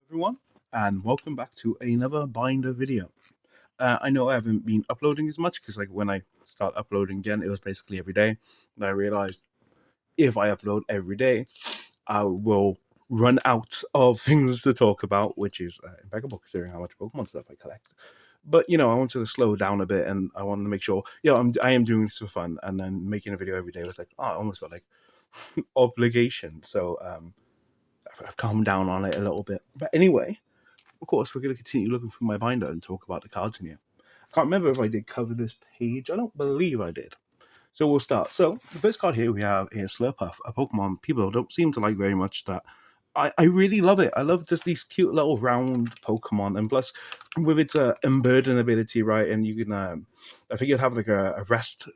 Everyone, and welcome back to another Binder video. I know I haven't been uploading as much because, like, when I start uploading again, it was basically every day. And I realized if I upload every day, I will run out of things to talk about, which is impeccable considering how much Pokemon stuff I collect. But I wanted to slow down a bit, and I wanted to make sure, I am doing this for fun, and then making a video every day was like, I almost felt like obligation. So I've calmed down on it a little bit. But anyway, of course, we're going to continue looking through my binder and talk about the cards in here. I can't remember if I did cover this page. I don't believe I did. So we'll start. So the first card here we have is Slurpuff, a Pokemon people don't seem to like very much. That I really love it. I love just these cute little round Pokemon, and plus with its unburden ability, right? And you can, I think you'd have like a rest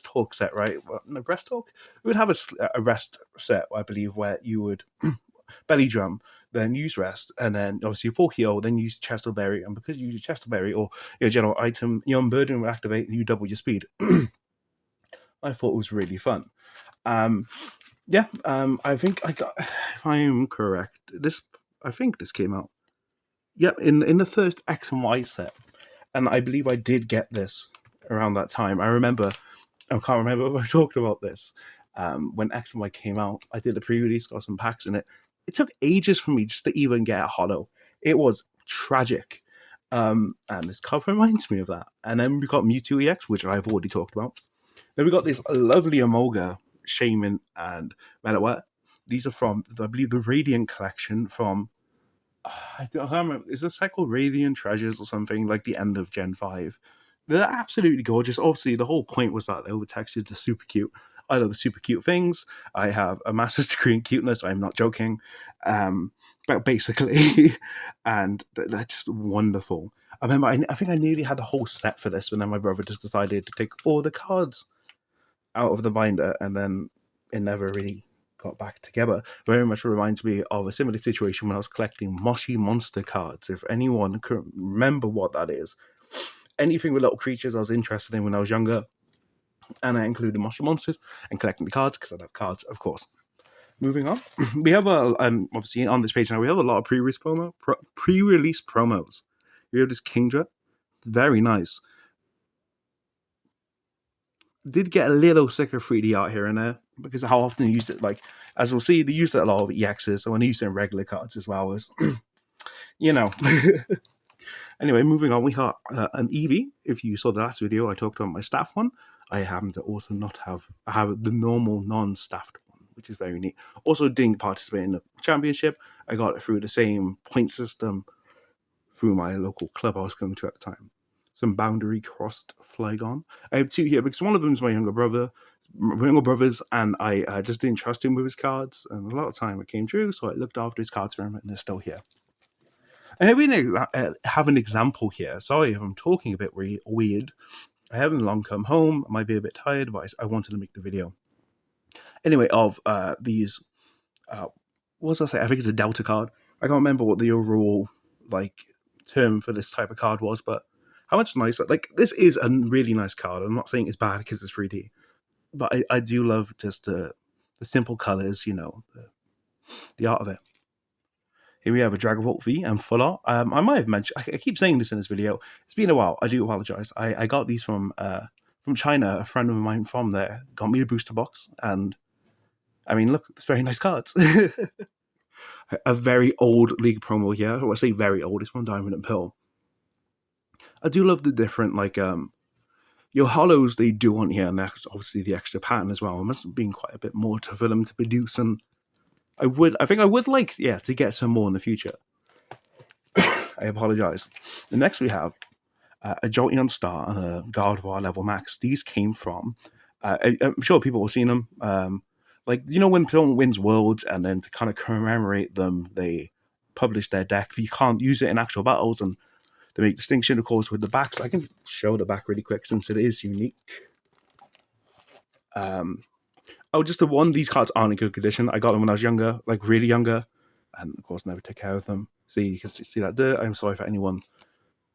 talk set, right? Well, no, rest talk. We would have a rest set, I believe, where you would belly drum, then use rest, and then obviously full heal, then use Chesterberry, and because you use Chesterberry or your general item, your unburden will activate and you double your speed. I thought it was really fun. I think I got, if I am correct, I think this came out. Yep, in the first X and Y set, and I believe I did get this around that time. I can't remember if I talked about this. When X and Y came out, I did the pre-release, got some packs in it. It took ages for me just to even get a holo. It was tragic. And this cover reminds me of that. And then we got Mewtwo EX, which I've already talked about. Then we got this lovely Emolga, Shaman, and Meloette. These are from, I believe, the Radiant collection from, I don't remember, is this called Radiant Treasures or something, like the end of Gen 5? They're absolutely gorgeous. Obviously, the whole point was that they were textured to super cute. I love super cute things. I have a master's degree in cuteness. I'm not joking. But basically, and they're just wonderful. I remember, I think I nearly had a whole set for this, but then my brother just decided to take all the cards out of the binder, and then it never really got back together. Very much reminds me of a similar situation when I was collecting Moshi Monster cards. If anyone can remember what that is, anything with little creatures I was interested in when I was younger, and I included Moshi Monsters and collecting the cards because I love cards, of course. Moving on, we have obviously on this page now we have a lot of pre-release promos. We have this Kingdra, very nice. Did get a little sick of 3D art here and there because of how often they use it. Like, as we'll see, they use it a lot of EXs, so when they use it in regular cards as well as, you know. Anyway, moving on, we have an Eevee. If you saw the last video, I talked about my staff one. I happen to also I have the normal non-staffed one, which is very neat. Also didn't participate in the championship. I got it through the same point system through my local club I was going to at the time. Some boundary crossed Flygon. I have two here because one of them is my younger brothers, and I just didn't trust him with his cards, and a lot of time it came true, so I looked after his cards for him, and they're still here. And I have an example here. Sorry if I'm talking a bit weird. I haven't long come home. I might be a bit tired, but I wanted to make the video. Anyway, of these, what was I say? I think it's a Delta card. I can't remember what the overall term for this type of card was, but how much nicer. Like, this is a really nice card. I'm not saying it's bad because it's 3D, but I do love just the simple colors, the art of it. Here we have a Dragapult V and Full Art. I might have mentioned, I keep saying this in this video. It's been a while. I do apologize. I got these from China. A friend of mine from there got me a booster box, and I mean, look, it's very nice cards. A very old League promo here. Well, I say very old. It's from Diamond and Pearl. I do love the different, your hollows they do on here, and that's obviously the extra pattern as well. It must have been quite a bit more for them to produce, and I think I would like, to get some more in the future. I apologize. The next we have a Jolteon Star and a Gardevoir level max. These came from, I'm sure people have seen them. When someone wins Worlds, and then to kind of commemorate them, they publish their deck. You can't use it in actual battles, and they make distinction, of course, with the backs. I can show the back really quick since it is unique. Just the one, these cards aren't in good condition. I got them when I was younger, like really younger, and of course never took care of them. See, you can see that dirt. I'm sorry for anyone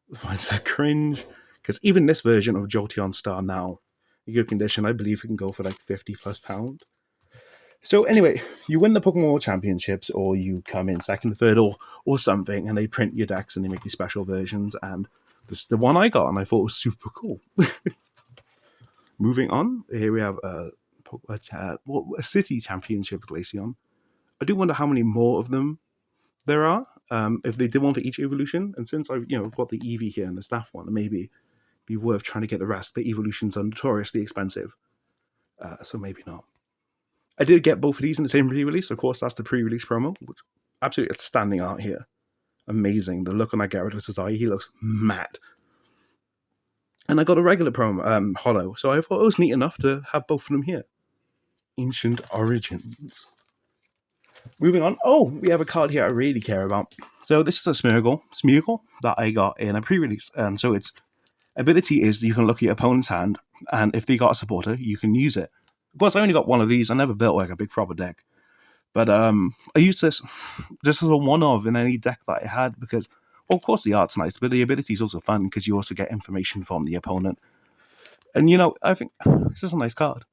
who finds that cringe, because even this version of Jolteon Star now, in good condition, I believe it can go for like £50+. So anyway, you win the Pokemon World Championships, or you come in second, third, or something, and they print your decks and they make these special versions. And this is the one I got, and I thought it was super cool. Moving on, here we have a city championship Glaceon. I do wonder how many more of them there are. If they did one for each evolution, and since I've got the Eevee here and the staff one, maybe be worth trying to get the rest. The evolutions are notoriously expensive, so maybe not. I did get both of these in the same pre-release. Of course, that's the pre-release promo, which absolutely outstanding art here. Amazing. The look on that Gyarados' eye, he looks mad. And I got a regular promo, holo, so I thought it was neat enough to have both of them here. Ancient Origins. Moving on. Oh, we have a card here I really care about. So this is a Smeargle that I got in a pre-release. And so its ability is you can look at your opponent's hand, and if they got a supporter, you can use it. Of course, I only got one of these. I never built like a big proper deck. But I used this just as a one-of in any deck that I had because, well, of course, the art's nice, but the ability is also fun because you also get information from the opponent. And, I think this is a nice card.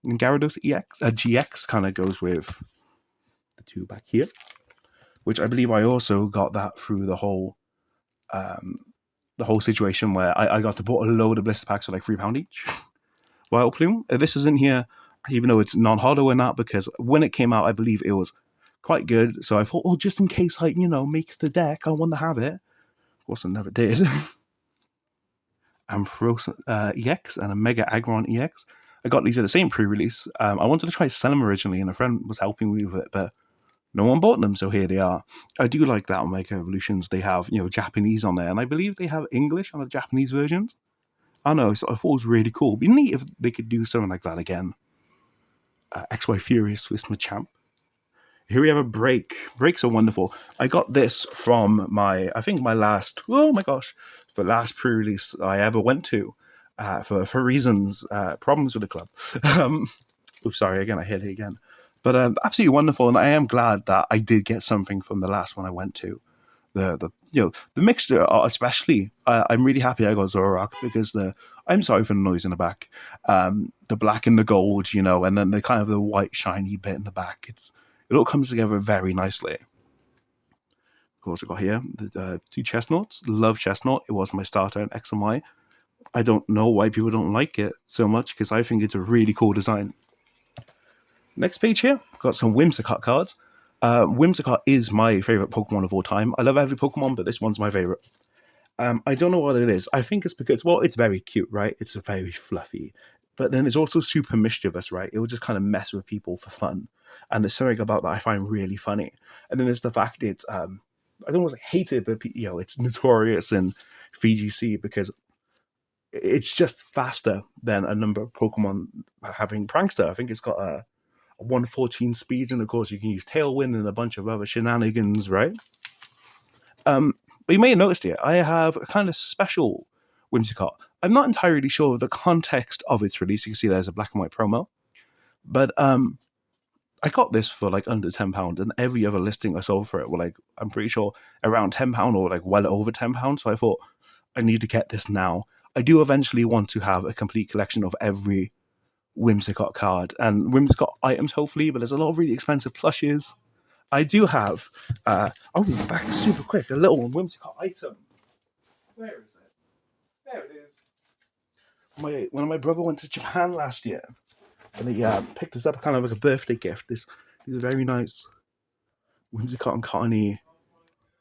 And Gyarados GX kind of goes with the two back here, which I believe I also got that through the whole situation where I got to put a load of blister packs for like £3 each. Wild Plume. This isn't here, even though it's non-holo and that, because when it came out, I believe it was quite good. So I thought, oh, just in case I, make the deck, I want to have it. Of course, I never did. Ampharos EX and a Mega Aggron EX. I got these at the same pre-release. I wanted to try to sell them originally, and a friend was helping me with it, but no one bought them, so here they are. I do like that on Mega Evolutions. They have, Japanese on there, and I believe they have English on the Japanese versions. I know, so I thought it was really cool. It'd be neat if they could do something like that again. XY Furious with Machamp. Here we have a break. Breaks are wonderful. I got this from my last pre-release I ever went to for reasons, problems with the club. Oops, sorry, again, I hit it again. But absolutely wonderful, and I am glad that I did get something from the last one I went to. The mixture, especially, I'm really happy I got Zoroark because I'm sorry for the noise in the back. The black and the gold, and then the kind of the white shiny bit in the back. It all comes together very nicely. Of course, I got here the two Chestnuts. Love Chestnut. It was my starter in X and Y. I don't know why people don't like it so much because I think it's a really cool design. Next page here, got some Whimsicott cards. Whimsicott is my favorite Pokemon of all time. I love every Pokemon, but this one's my favorite. I don't know what it is. I think it's because, well, it's very cute, right? It's very fluffy. But then it's also super mischievous, right? It will just kind of mess with people for fun. And there's something about that I find really funny. And then there's the fact it's, I don't want to say hated, but, it's notorious in VGC because it's just faster than a number of Pokemon having Prankster. I think it's got a 114 speed, and of course you can use Tailwind and a bunch of other shenanigans, right? But you may have noticed here, I have a kind of special Whimsicott. I'm not entirely sure of the context of its release. You can see there's a black and white promo. But I got this for like under £10, and every other listing I saw for it were like, I'm pretty sure around £10 or like well over £10. So I thought, I need to get this now. I do eventually want to have a complete collection of every Whimsicott card and Whimsicott items, hopefully, but there's a lot of really expensive plushes. I do have, I'll be back super quick, a little Whimsicott item. Where is it? There it is. When my brother went to Japan last year, and he picked us up kind of like a birthday gift. These are very nice Whimsicott and Cottony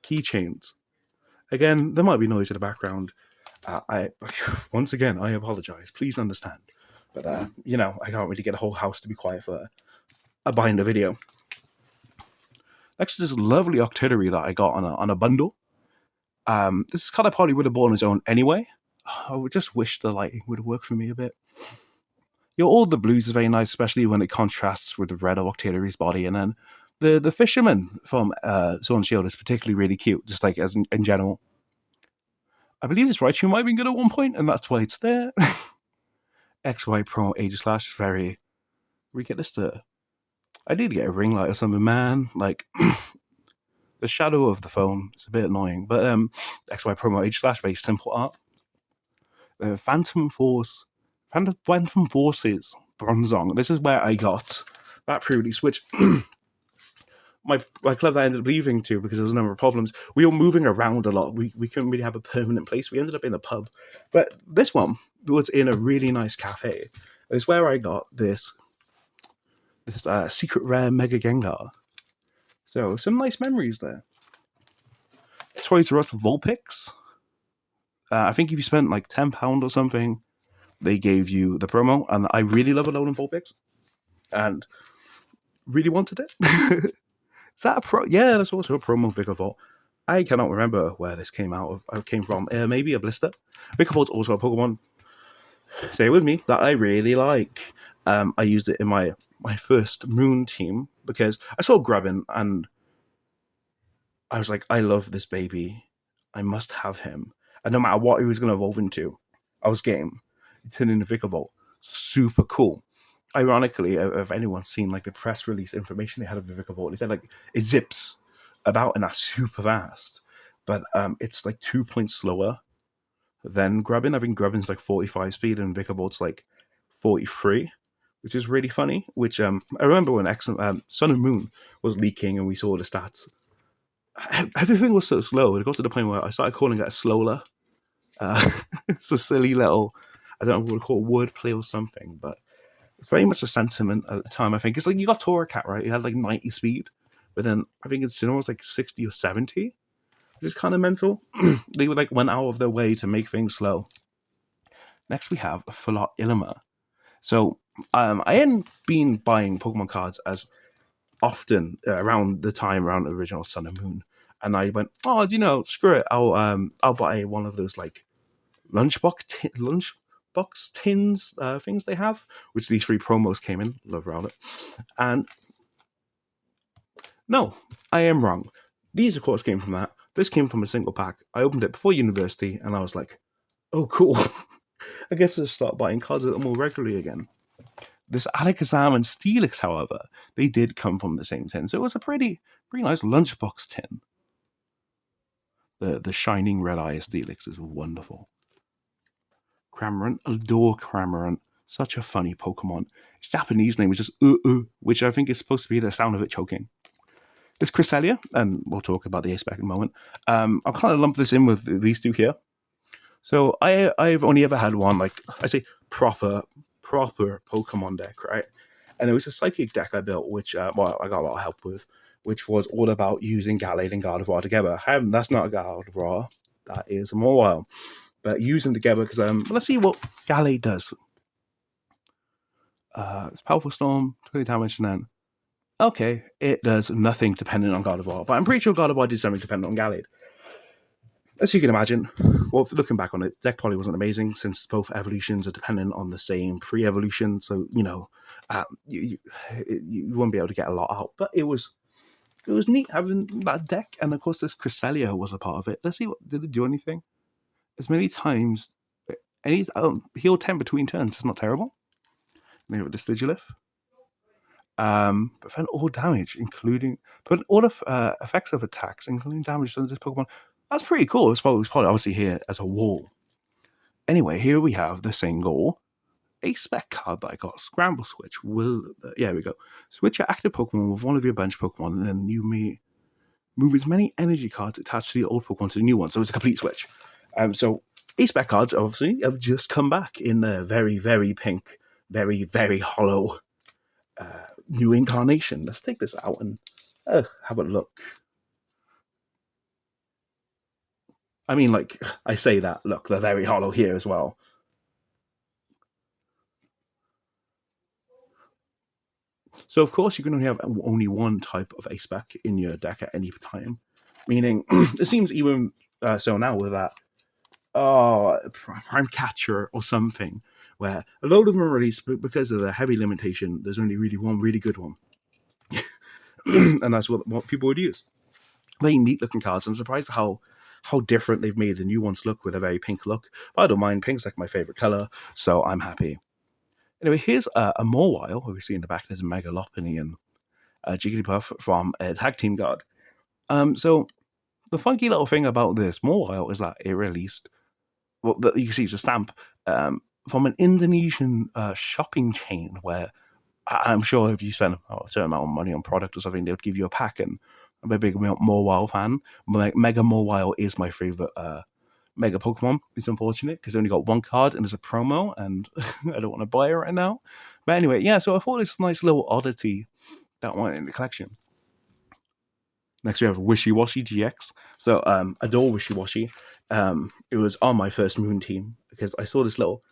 keychains. Again, there might be noise in the background. Once again, I apologize. Please understand. But, I can't really get a whole house to be quiet for a behind the video. Next is this lovely Octillery that I got on a bundle. This is kind of probably would have bought on its own anyway. I would just wish the lighting would have worked for me a bit. All the blues is very nice, especially when it contrasts with the red of Octillery's body. And then the fisherman from Sword and Shield is particularly really cute, just like as in general. I believe this Raichu might have been good at one point, and that's why it's there. XY Pro Aegislash, very... We get this to... I need to get a ring light or something, man. Like, the shadow of the phone is a bit annoying. But XY Promo Aegislash, very simple art. Phantom Forces Bronzong. This is where I got that pre-release, which my club that I ended up leaving to because there was a number of problems. We were moving around a lot. We couldn't really have a permanent place. We ended up in a pub, but this one was in a really nice cafe. It's where I got this secret rare Mega Gengar. So some nice memories there. Toys R Us Vulpix. I think if you spent like £10 or something, they gave you the promo, and I really love Alolan Vulpix, and really wanted it. Is that a pro? Yeah, that's also a promo Vikavolt. I cannot remember where this came from. Maybe a blister. Vikavolt's also a Pokemon. Stay with me, that I really like. I used it in my first Moon team because I saw Grubbin and I was like, I love this baby. I must have him. And no matter what he was going to evolve into, I was game. He turned into Vikavolt. Super cool. Ironically, if anyone's seen like the press release information they had of Vikavolt, they said like it zips about and that's super fast. But it's like 2 points slower than Grubbin. I think Grubbin's like 45 speed and Vikavolt's like 43, which is really funny. Which I remember when Sun and Moon was leaking and we saw the stats. Everything was so slow. It got to the point where I started calling it a slowler. It's a silly little, I don't know what to call it, wordplay or something, but it's very much a sentiment at the time, I think. It's like you got Torracat, right? It had like 90 speed, but then I think Incineroar was like 60 or 70, which is kind of mental. They would like went out of their way to make things slow. Next, we have Falot Ilima. So I hadn't been buying Pokemon cards as often around the time around the original Sun and Moon, and I went, oh, screw it, I'll buy one of those like lunchbox tins things they have, which these 3 promos came in. Love around it, and no, I am wrong. These of course came from that. This came from a single pack. I opened it before university, and I was like, oh cool. I guess I'll start buying cards a little more regularly again. This Alakazam and Steelix, however, they did come from the same tin, so it was a pretty nice lunchbox tin. The shining red eye Steelix is wonderful. Cramorant, adore Cramorant. Such a funny Pokemon. Its Japanese name is just which I think is supposed to be the sound of it choking. This Cresselia, and we'll talk about the Ace-Spec in a moment. I'll kind of lump this in with these 2 here. So I've only ever had one, like I say, proper Pokemon deck, right? And it was a Psychic deck I built, which I got a lot of help with, which was all about using Gallade and Gardevoir together. That's not a Gardevoir, that is a Mawile. But using together, because let's see what Gallade does. It's Powerful Storm, 20 damage, and then okay, it does nothing dependent on Gardevoir, but I'm pretty sure Gardevoir did something dependent on Gallade. As you can imagine, well, looking back on it, deck probably wasn't amazing since both evolutions are dependent on the same pre-evolution, so you won't be able to get a lot out. But it was neat having that deck, and of course this Cresselia was a part of it. Let's see, did it do anything? As many times, heal 10 between turns. It's not terrible. Maybe with the Sigilif. Prevent all damage, including prevent all effects of attacks, including damage to this Pokemon. That's pretty cool. It's probably obviously here as a wall. Anyway, here we have the single Ace-Spec card that I got. Scramble Switch. Yeah, we go. Switch your active Pokemon with one of your bench Pokemon, and then you may move as many energy cards attached to the old Pokemon to the new one. So it's a complete switch. So Ace-Spec cards obviously have just come back in the very, very pink, very, very hollow new incarnation. Let's take this out and have a look. I mean, like, I say that, look, they're very hollow here as well. So, of course, you can only have only one type of Ace-Spec in your deck at any time. Meaning, it seems even so now with that Prime Catcher or something, where a load of them are released, but because of the heavy limitation, there's only really one really good one. And that's what people would use. Very neat looking cards. I'm surprised how different they've made the new ones look with a very pink look. But I don't mind. Pink's like my favorite color, so I'm happy. Anyway, here's a Mawile, who we see in the back. There's a Megalopony and Jigglypuff from a Tag Team Guard. So the funky little thing about this Mawile is that it released, well, you can see it's a stamp from an Indonesian shopping chain where I'm sure if you spend a certain amount of money on product or something, they would give you a pack. And I'm a big Mawile fan. Mega Mawile is my favorite Mega Pokemon. It's unfortunate because I only got one card and there's a promo, and I don't want to buy it right now. But anyway, yeah. So I thought this nice little oddity that went in the collection. Next we have Wishy Washy GX. So adore Wishy Washy. It was on my first Moon team because I saw this little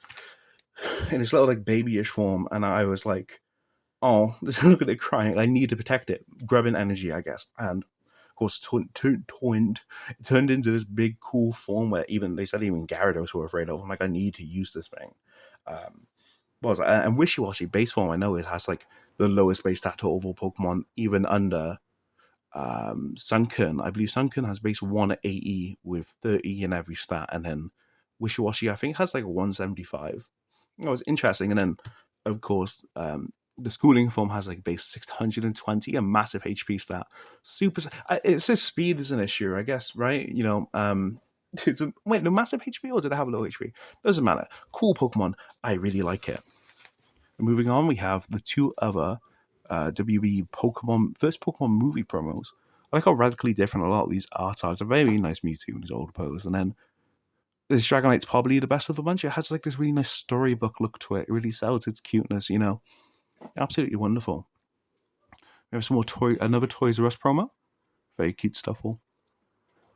in this little like babyish form, and I was like, oh, look at it crying. I need to protect it. Grubbin energy, I guess. And of course, it turned into this big, cool form where even they said even Gyarados were afraid of. I'm like, I need to use this thing. And Wishy Washy base form, I know it has like the lowest base stat total of all Pokemon, even under Sunken. I believe Sunken has base 180 with 30 in every stat, and then Wishy Washy, I think, has like 175. It was interesting. And then, of course, the schooling form has like base 620, a massive HP stat. It says speed is an issue, I guess, right? Wait, no massive HP or did it have low HP? Doesn't matter. Cool Pokemon. I really like it. Moving on, we have the two other WB Pokemon first Pokemon movie promos. I like how radically different a lot of these art styles. A very nice Mewtwo in his old pose, and then this Dragonite's probably the best of the bunch. It has like this really nice storybook look to it. It really sells its cuteness, absolutely wonderful. We have some more another Toys R Us promo, very cute stuff all.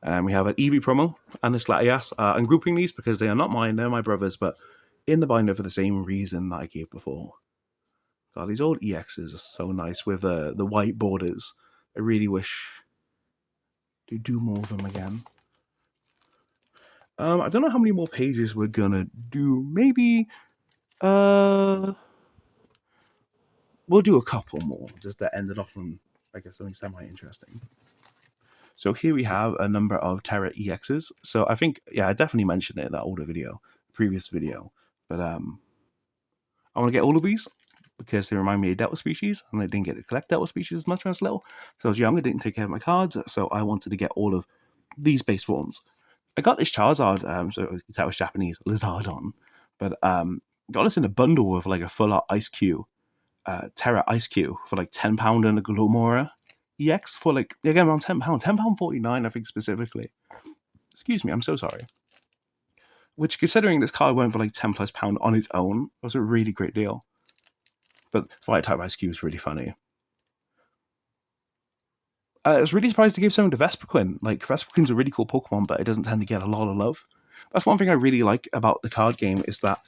And we have an Eevee promo and a Latias. I'm grouping these because they are not mine; they're my brother's, but in the binder for the same reason that I gave before. God, these old EXs are so nice with the white borders. I really wish to do more of them again. I don't know how many more pages we're gonna do. Maybe we'll do a couple more just to end it off on, I guess, something semi-interesting. So here we have a number of Terra EXs. So I think, yeah, I definitely mentioned it in that older video, previous video. But I want to get all of these because they remind me of Delta Species, and I didn't get to collect Delta Species as much when I was little. Because I was young, I didn't take care of my cards, so I wanted to get all of these base forms. I got this Charizard, so that was Japanese, Lizardon, but got this in a bundle with like a full art Ice Cube, Terra Ice Cube for like £10 and a Glomora EX for like, again, around £10, £10.49, I think specifically. Excuse me, I'm so sorry. Which, considering this card went for like £10+ on its own, was a really great deal. But Fire type Ice Cube is really funny. I was really surprised to give something to Vespiquen. Like, Vespiquen's a really cool Pokemon, but it doesn't tend to get a lot of love. That's one thing I really like about the card game, is that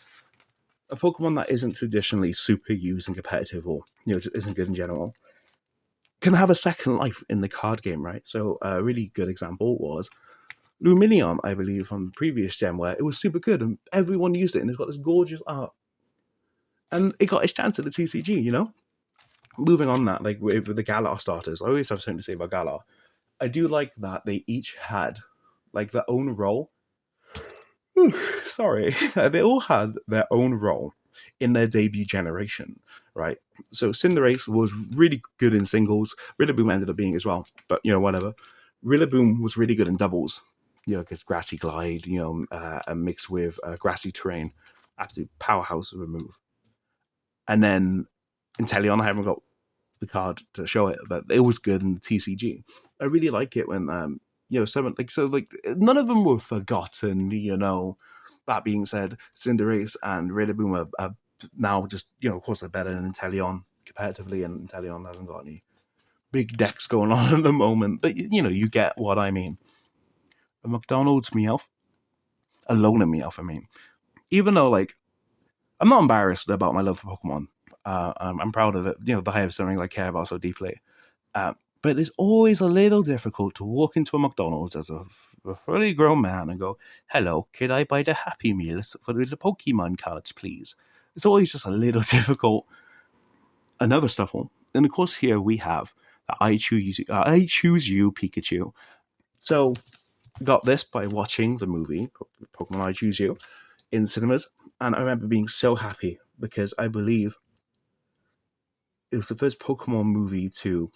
a Pokemon that isn't traditionally super used and competitive, or just isn't good in general, can have a second life in the card game, right? So a really good example was Luminion, I believe, from the previous gen, where it was super good and everyone used it, and it's got this gorgeous art. And it got its chance at the TCG, Moving on that, like with the Galar starters, I always have something to say about Galar. I do like that they each had like their own role. Sorry, they all had their own role in their debut generation, right? So Cinderace was really good in singles. Rillaboom ended up being as well, but whatever. Rillaboom was really good in doubles, because Grassy Glide, and mixed with Grassy Terrain, absolute powerhouse of a move. And then Inteleon, I haven't got the card to show it, but it was good in the TCG. I really like it when someone none of them were forgotten. That being said, Cinderace and Rillaboom are now just of course they're better than Inteleon competitively, and Inteleon hasn't got any big decks going on at the moment. But you get what I mean. A McDonald's Meowth, a Loner Meowth. I mean, even though I'm not embarrassed about my love for Pokemon. I'm proud of it. That I have something I care about so deeply. But it's always a little difficult to walk into a McDonald's as a fully grown man and go, "Hello, could I buy the Happy Meals for the Pokemon cards, please?" It's always just a little difficult. Another stuff. And of course, here we have the I Choose You Pikachu. So, got this by watching the movie Pokemon I Choose You in cinemas, and I remember being so happy because I believe it was the first Pokemon movie to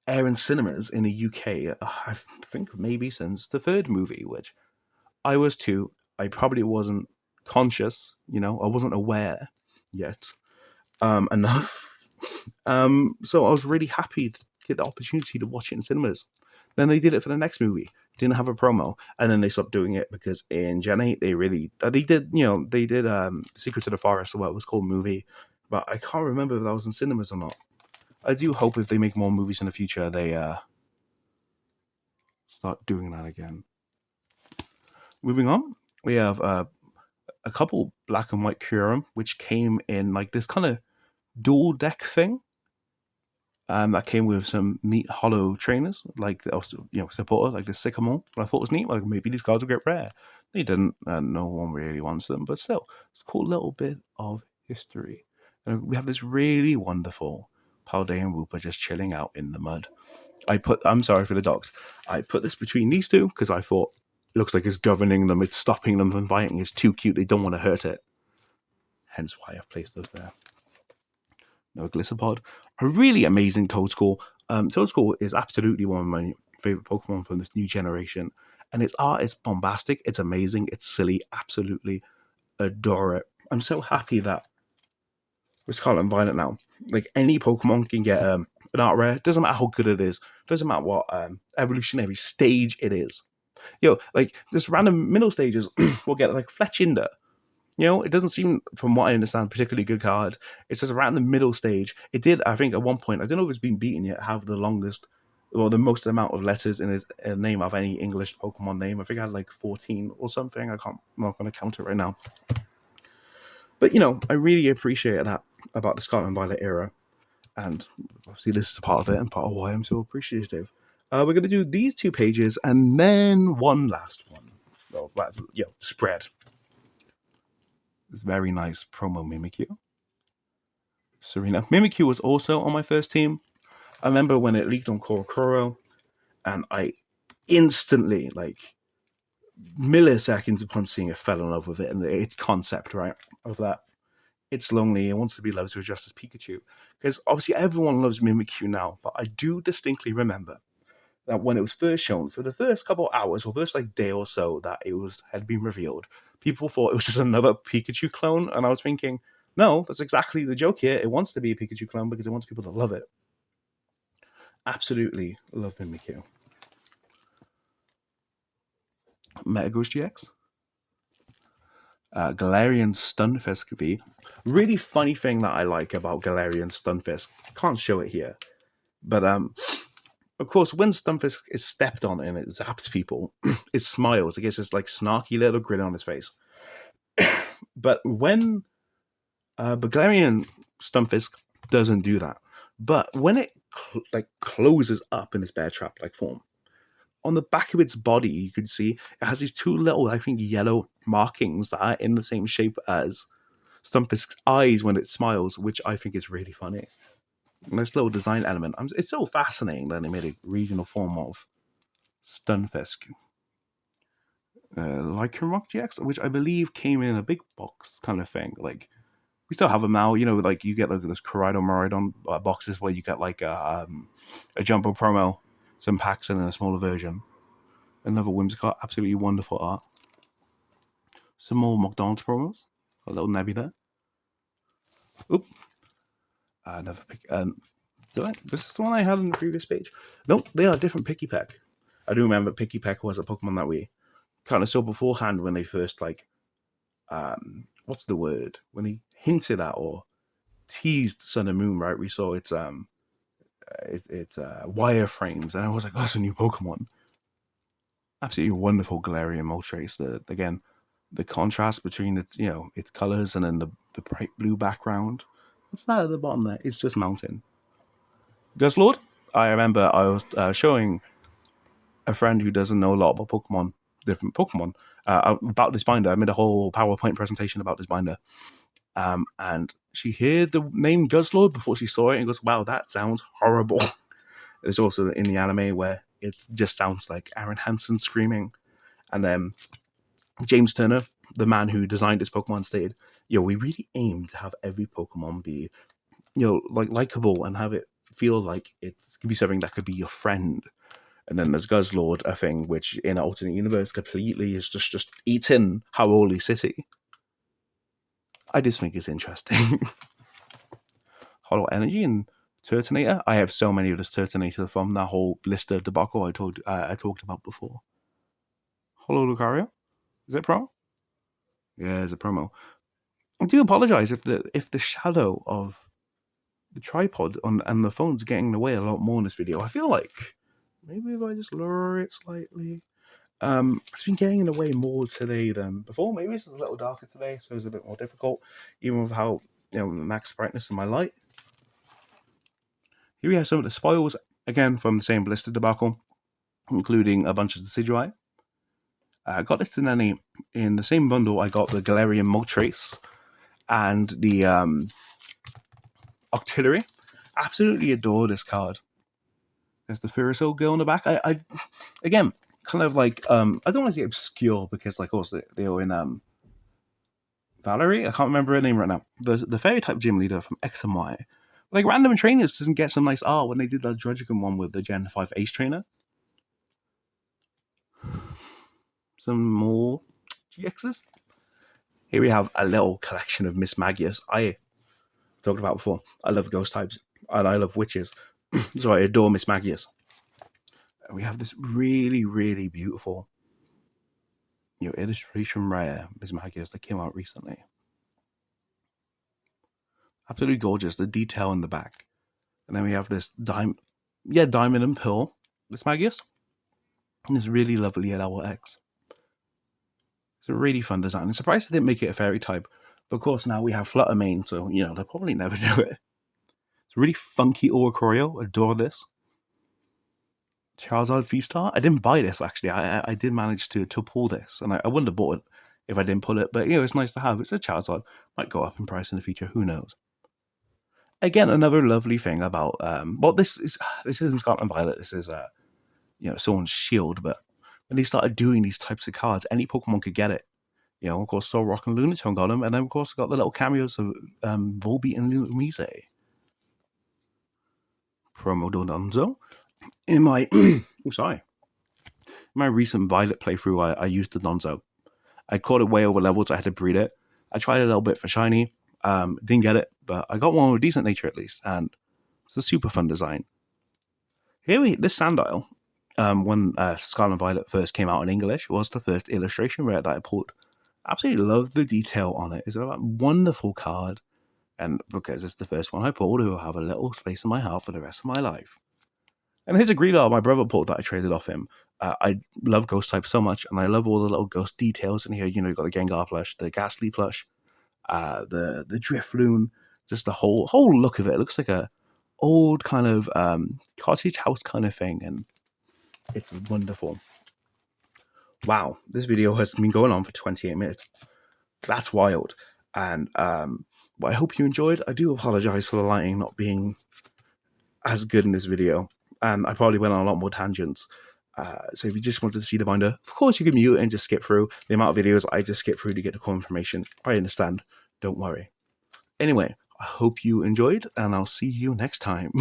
air in cinemas in the UK. I think maybe since the third movie, which I was too. I probably wasn't conscious, I wasn't aware yet. enough. So I was really happy to get the opportunity to watch it in cinemas. Then they did it for the next movie. Didn't have a promo, and then they stopped doing it because in Gen 8 they did Secrets of the Forest, or what it was called, movie, but I can't remember if that was in cinemas or not. I do hope if they make more movies in the future, they start doing that again. Moving on, we have a couple black and white Curum, which came in like this kind of dual deck thing. That came with some neat hollow trainers, like also supporter, like the Sycamore. But I thought was neat. Like maybe these cards will get rare. They didn't, and no one really wants them. But still, it's a cool little bit of history. And we have this really wonderful Paldean Wooper just chilling out in the mud. I'm sorry for the dogs. I put this between these two because I thought it looks like it's governing them, it's stopping them from fighting. It's too cute. They don't want to hurt it. Hence why I've placed those there. No Glissapod. A really amazing Toadscool. Toadscool is absolutely one of my favorite Pokemon from this new generation. And its art is bombastic. It's amazing. It's silly. Absolutely adore it. I'm so happy that with Scarlet and Violet now, like any Pokemon can get an art rare. Doesn't matter how good it is. Doesn't matter what evolutionary stage it is. Like this random middle stages will get like Fletchinder. It doesn't seem, from what I understand, particularly good card. It's just around the middle stage. It did, I think, at one point, I don't know if it's been beaten yet, have the longest, or the most amount of letters in his name of any English Pokemon name. I think it has like 14 or something. I'm not going to count it right now. But, I really appreciate that about the Scarlet and Violet era. And obviously this is a part of it and part of why I'm so appreciative. We're going to do these 2 pages and then one last one. Well, spread. This very nice promo Mimikyu. Serena. Mimikyu was also on my first team. I remember when it leaked on Korokoro, and I instantly, like, milliseconds upon seeing it, fell in love with it and its concept, right? Of that. It's lonely, it wants to be loved with just as Pikachu. Because obviously everyone loves Mimikyu now, but I do distinctly remember that when it was first shown, for the first couple of hours, or first like day or so that it had been revealed, people thought it was just another Pikachu clone, and I was thinking, no, that's exactly the joke here. It wants to be a Pikachu clone because it wants people to love it. Absolutely love Mimikyu. Metagross GX. Galarian Stunfisk V. Really funny thing that I like about Galarian Stunfisk. Can't show it here, but of course, when Stunfisk is stepped on and it zaps people, it smiles. It gets this like snarky little grin on his face. But when Galarian Stunfisk doesn't do that, but when it closes up in its bear trap like form, on the back of its body, you can see it has these 2 little, I think, yellow markings that are in the same shape as Stunfisk's eyes when it smiles, which I think is really funny. Nice little design element. It's so fascinating that they made a regional form of Stunfisk. Lycanroc GX, which I believe came in a big box kind of thing. Like, we still have them now. Like you get like those Corridor Moridon boxes where you get like a jumbo promo, some packs, and then a smaller version. Another Whimsicott, absolutely wonderful art. Some more McDonald's promos. A little Nebula. Oop. Another pick. This is the one I had on the previous page. Nope, they are different Picky Peck. I do remember Picky Peck was a Pokemon that we kind of saw beforehand when they first what's the word? When they hinted at or teased Sun and Moon, right? We saw its wireframes, and I was like, oh, that's a new Pokemon. Absolutely wonderful Galarian Moltres. The contrast between its colors and then the bright blue background. What's that at the bottom there? It's just mountain. Guzzlord. I remember I was showing a friend who doesn't know a lot about Pokemon, different Pokemon, about this binder. I made a whole PowerPoint presentation about this binder. And she heard the name Guzzlord before she saw it and goes, wow, that sounds horrible. There's also in the anime where it just sounds like Aaron Hansen screaming. And then James Turner, the man who designed this Pokemon, stated, we really aim to have every Pokemon be, likable and have it feel like it could be something that could be your friend. And then there's Guzzlord, a thing which in an alternate universe completely is just eaten Howoli City. I just think it's interesting. Hollow Energy and Turtonator. I have so many of this Turtonator from that whole blister debacle I talked about before. Hollow Lucario? Is it pro? Yeah, it's a promo. I do apologize if the shadow of the tripod and the phone's getting in the way a lot more in this video. I feel like maybe if I just lower it slightly. It's been getting in the way more today than before. Maybe it's a little darker today, so it's a bit more difficult, even with how max brightness in my light. Here we have some of the spoils again from the same blister debacle, including a bunch of Decidueye. I got this in the same bundle. I got the Galarian Moltres and the Octillery. Absolutely adore this card. There's the Ferrosil girl on the back. I again, kind of like I don't want to say obscure because like also they were in Valerie. I can't remember her name right now. The fairy type gym leader from X and Y. Like random trainers doesn't get some nice art when they did that Druddigon one with the Gen 5 Ace trainer. Some more GXs. Here we have a little collection of Miss Magius. I talked about before. I love ghost types and I love witches. So I adore Miss Magius. And we have this really, really beautiful illustration rare Miss Magius that came out recently. Absolutely gorgeous. The detail in the back. And then we have this diamond and pearl Miss Magius. And this really lovely level X. It's a really fun design. I'm surprised they didn't make it a fairy type. But of course now we have Flutter Mane, so they'll probably never do it. It's a really funky Oricorio. Adore this. Charizard V-Star. I didn't buy this actually. I did manage to pull this, and I wouldn't have bought it if I didn't pull it. But it's nice to have. It's a Charizard. Might go up in price in the future. Who knows? Again, another lovely thing about this isn't Scarlet and Violet. This is someone's Shield. But when they started doing these types of cards, any Pokemon could get it. Of course, Solrock and Lunatone got them, and then of course got the little cameos of Volbeat and Lumise. Promo Donzo. In my my recent Violet playthrough, I used the Donzo. I caught it way over leveled, so I had to breed it. I tried a little bit for shiny, didn't get it, but I got one with decent nature at least, and it's a super fun design. This Sandile, when Scarlet and Violet first came out in English, was the first illustration rare that I pulled. Absolutely love the detail on it. It's a wonderful card, and because it's the first one I pulled, it will have a little space in my heart for the rest of my life. And here's a Greedar my brother pulled that I traded off him. I love ghost types so much, and I love all the little ghost details in here. You've got the Gengar plush, the Ghastly plush, the Drifloon, just the whole look of it. It looks like a old kind of cottage house kind of thing, and it's wonderful. Wow, this video has been going on for 28 minutes. That's wild. And I hope you enjoyed. I do apologize for the lighting not being as good in this video, and I probably went on a lot more tangents. So if you just wanted to see the binder, of course you can mute it and just skip through the amount of videos I just skip through to get the core information. I understand. Don't worry. Anyway, I hope you enjoyed, and I'll see you next time.